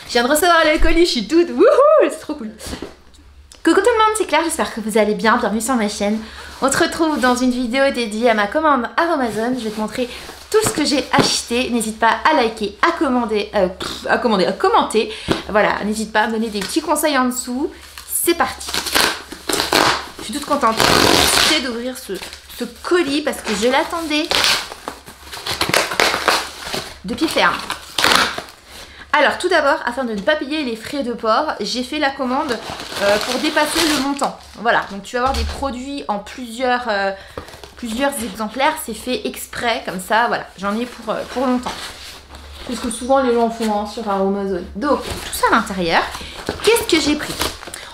Je viens de recevoir le colis, je suis toute wouhou, c'est trop cool. Coucou tout le monde, c'est Claire, j'espère que vous allez bien, bienvenue sur ma chaîne. On se retrouve dans une vidéo dédiée à ma commande Aromazone. Je vais te montrer tout ce que j'ai acheté. N'hésite pas à liker, à commenter. Voilà, n'hésite pas à me donner des petits conseils en dessous. C'est parti. Je suis toute contente d'ouvrir ce colis parce que je l'attendais de pied ferme. Alors tout d'abord, afin de ne pas payer les frais de port, j'ai fait la commande pour dépasser le montant. Voilà, donc tu vas avoir des produits en plusieurs exemplaires, c'est fait exprès, comme ça, voilà, j'en ai pour longtemps. Parce que souvent les gens font sur Aromazone. Donc tout ça à l'intérieur, qu'est-ce que j'ai pris?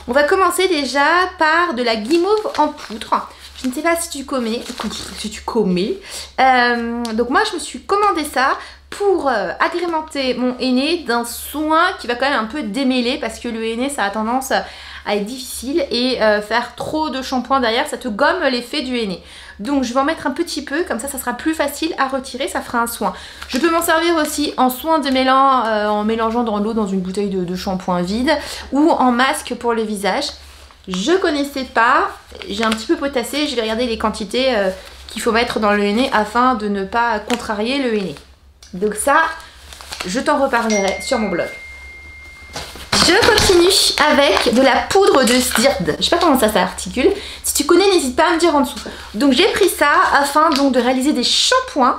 On va commencer déjà par de la guimauve en poudre. Je ne sais pas si tu commets. Donc moi je me suis commandé ça pour agrémenter mon henné d'un soin qui va quand même un peu démêler, parce que le henné ça a tendance à être difficile et faire trop de shampoing derrière ça te gomme l'effet du henné. Donc je vais en mettre un petit peu, comme ça sera plus facile à retirer, ça fera un soin. Je peux m'en servir aussi en soin de mélange, en mélangeant dans l'eau dans une bouteille de shampoing vide, ou en masque pour le visage. Je connaissais pas, j'ai un petit peu potassé, je vais regarder les quantités qu'il faut mettre dans le henné afin de ne pas contrarier le henné. Donc ça, je t'en reparlerai sur mon blog. Je continue avec de la poudre de Sdird. Je sais pas comment ça s'articule. Si tu connais, n'hésite pas à me dire en dessous. Donc j'ai pris ça afin donc de réaliser des shampoings.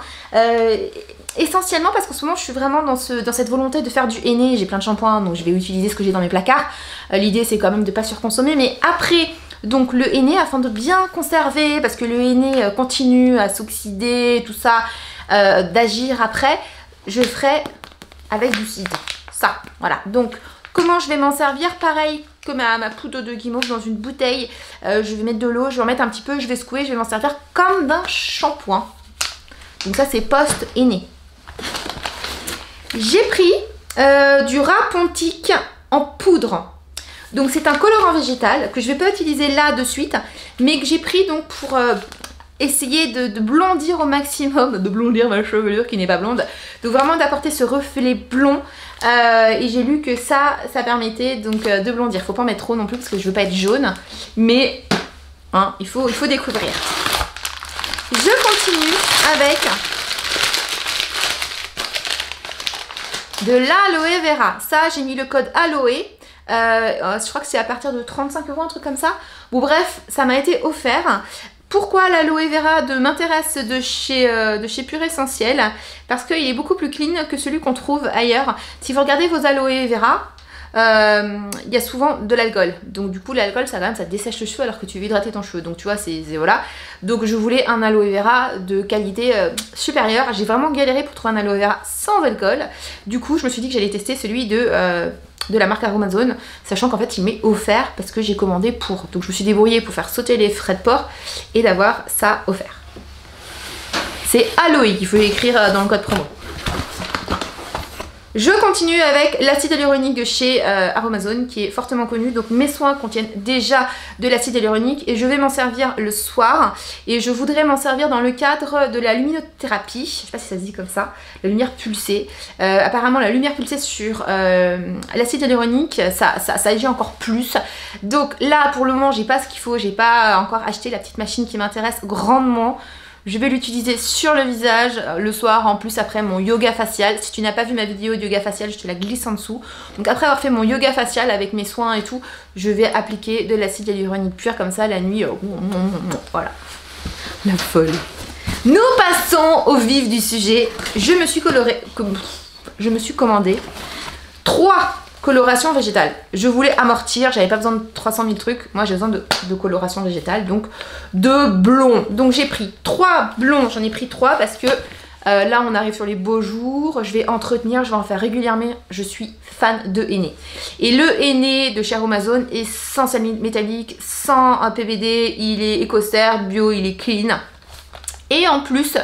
Essentiellement parce qu'en ce moment je suis vraiment dans cette volonté de faire du henné. J'ai plein de shampoings, donc je vais utiliser ce que j'ai dans mes placards. L'idée c'est quand même de ne pas surconsommer, mais après donc le henné, afin de bien conserver, parce que le henné continue à s'oxyder, tout ça, d'agir après, je ferai avec du cidre. Ça, voilà. Donc comment je vais m'en servir? Pareil que ma poudre de guimauve dans une bouteille. Je vais mettre de l'eau, je vais en mettre un petit peu, je vais secouer, je vais m'en servir comme d'un shampoing. Donc ça c'est post-henné. J'ai pris du rat pontique en poudre. Donc c'est un colorant végétal que je ne vais pas utiliser là de suite, mais que j'ai pris donc pour essayer de blondir au maximum, de blondir ma chevelure qui n'est pas blonde. Donc vraiment d'apporter ce reflet blond. Et j'ai lu que ça permettait donc de blondir. Faut pas en mettre trop non plus parce que je veux pas être jaune, mais hein, il faut découvrir. Je continue avec de l'aloe vera. Ça, j'ai mis le code aloe. Je crois que c'est à partir de 35 €, un truc comme ça. Bon bref, ça m'a été offert. Pourquoi l'aloe vera m'intéresse de chez Pure Essentiel? Parce qu'il est beaucoup plus clean que celui qu'on trouve ailleurs. Si vous regardez vos aloe vera, il y a souvent de l'alcool. Donc du coup l'alcool ça dessèche le cheveu alors que tu veux hydrater ton cheveu. Donc tu vois c'est voilà. Donc je voulais un aloe vera de qualité supérieure. J'ai vraiment galéré pour trouver un aloe vera sans alcool. Du coup je me suis dit que j'allais tester celui de la marque Aromazone, sachant qu'en fait il m'est offert parce que j'ai commandé pour. Donc je me suis débrouillée pour faire sauter les frais de port et d'avoir ça offert. C'est aloe qu'il faut écrire dans le code promo. Je continue avec l'acide hyaluronique de chez Aromazone qui est fortement connu. Donc mes soins contiennent déjà de l'acide hyaluronique et je vais m'en servir le soir. Et je voudrais m'en servir dans le cadre de la luminothérapie. Je sais pas si ça se dit comme ça. La lumière pulsée. Apparemment la lumière pulsée sur l'acide hyaluronique, ça agit encore plus. Donc là pour le moment j'ai pas ce qu'il faut. J'ai pas encore acheté la petite machine qui m'intéresse grandement. Je vais l'utiliser sur le visage le soir, en plus après mon yoga facial. Si tu n'as pas vu ma vidéo de yoga facial, je te la glisse en dessous. Donc après avoir fait mon yoga facial avec mes soins et tout, je vais appliquer de l'acide hyaluronique pur comme ça la nuit. Voilà, la folle. Nous passons au vif du sujet. Je me suis commandé 3 coloration végétale. Je voulais amortir, j'avais pas besoin de 300 000 trucs. Moi j'ai besoin de coloration végétale, donc de blond. Donc j'ai pris 3 blonds, j'en ai pris 3 parce que là on arrive sur les beaux jours. Je vais entretenir, je vais en faire régulièrement. Je suis fan de henné. Et le henné de chez Aromazone est sans sel métallique, sans PVD, il est écocert, bio, il est clean. Et en plus,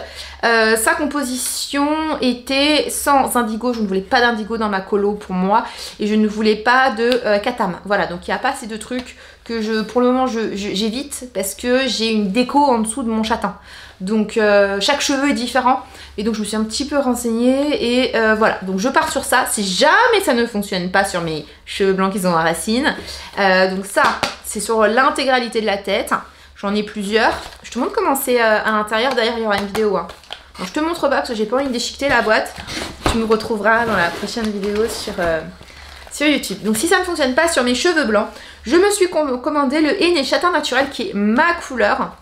sa composition était sans indigo. Je ne voulais pas d'indigo dans ma colo pour moi. Et je ne voulais pas de katam. Voilà, donc il n'y a pas ces deux trucs que pour le moment j'évite. Parce que j'ai une déco en dessous de mon châtain. Donc chaque cheveu est différent. Et donc je me suis un petit peu renseignée. Et voilà, donc je pars sur ça. Si jamais ça ne fonctionne pas sur mes cheveux blancs qui ont la racine. Donc ça, c'est sur l'intégralité de la tête. J'en ai plusieurs. Je te montre comment c'est à l'intérieur. D'ailleurs, il y aura une vidéo. Hein. Donc, je te montre pas parce que j'ai pas envie de déchiqueter la boîte. Tu me retrouveras dans la prochaine vidéo sur YouTube. Donc, si ça ne fonctionne pas sur mes cheveux blancs, je me suis commandé le henné châtain naturel qui est ma couleur.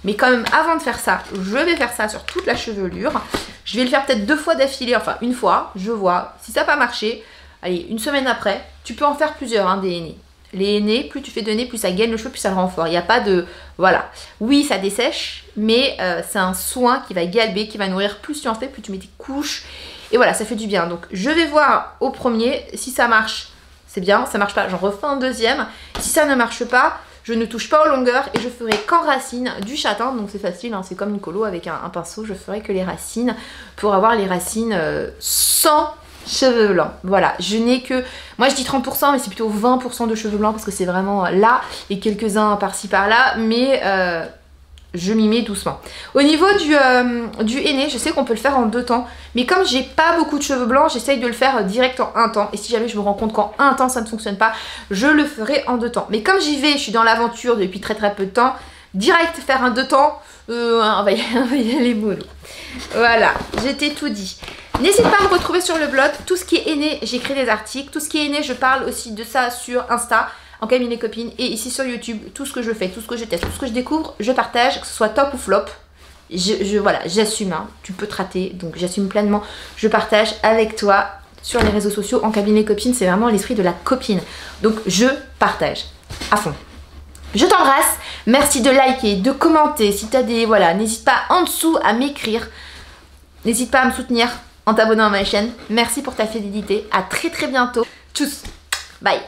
Mais quand même, avant de faire ça, je vais faire ça sur toute la chevelure. Je vais le faire peut-être 2 fois d'affilée. Enfin, une fois, je vois. Si ça n'a pas marché, allez, une semaine après, tu peux en faire plusieurs, hein, des henné. Les henné, plus tu fais de henné, plus ça gaine le cheveu, plus ça le rend fort. Il n'y a pas de... Voilà. Oui, ça dessèche, mais c'est un soin qui va galber, qui va nourrir. Plus tu en fais, plus tu mets tes couches. Et voilà, ça fait du bien. Donc, je vais voir au premier. Si ça marche, c'est bien. Ça marche pas, j'en refais un deuxième. Si ça ne marche pas, je ne touche pas aux longueurs et je ferai qu'en racines du châtain. Donc, c'est facile, hein, c'est comme une colo avec un pinceau. Je ferai que les racines pour avoir les racines sans... cheveux blancs, voilà, je n'ai que, moi je dis 30% mais c'est plutôt 20% de cheveux blancs parce que c'est vraiment là et quelques-uns par-ci par-là, mais je m'y mets doucement. Au niveau du henné, je sais qu'on peut le faire en 2 temps, mais comme j'ai pas beaucoup de cheveux blancs, j'essaye de le faire direct en 1 temps, et si jamais je me rends compte qu'en 1 temps ça ne fonctionne pas, je le ferai en 2 temps. Mais comme j'y vais, je suis dans l'aventure depuis très peu de temps, direct faire un 2 temps, on va y aller mollo. Voilà, je t'ai tout dit. N'hésite pas à me retrouver sur le blog, tout ce qui est henné, j'écris des articles, tout ce qui est henné, je parle aussi de ça sur Insta, en cabinet copine, et ici sur YouTube, tout ce que je fais, tout ce que je teste, tout ce que je découvre, je partage, que ce soit top ou flop. Voilà, j'assume, hein, tu peux te rater, donc j'assume pleinement, je partage avec toi sur les réseaux sociaux, en cabinet copine, c'est vraiment l'esprit de la copine, donc je partage à fond. Je t'embrasse, merci de liker, de commenter, si tu as des... Voilà, n'hésite pas en dessous à m'écrire, n'hésite pas à me soutenir en t'abonnant à ma chaîne. Merci pour ta fidélité, à très bientôt. Tchuss, bye.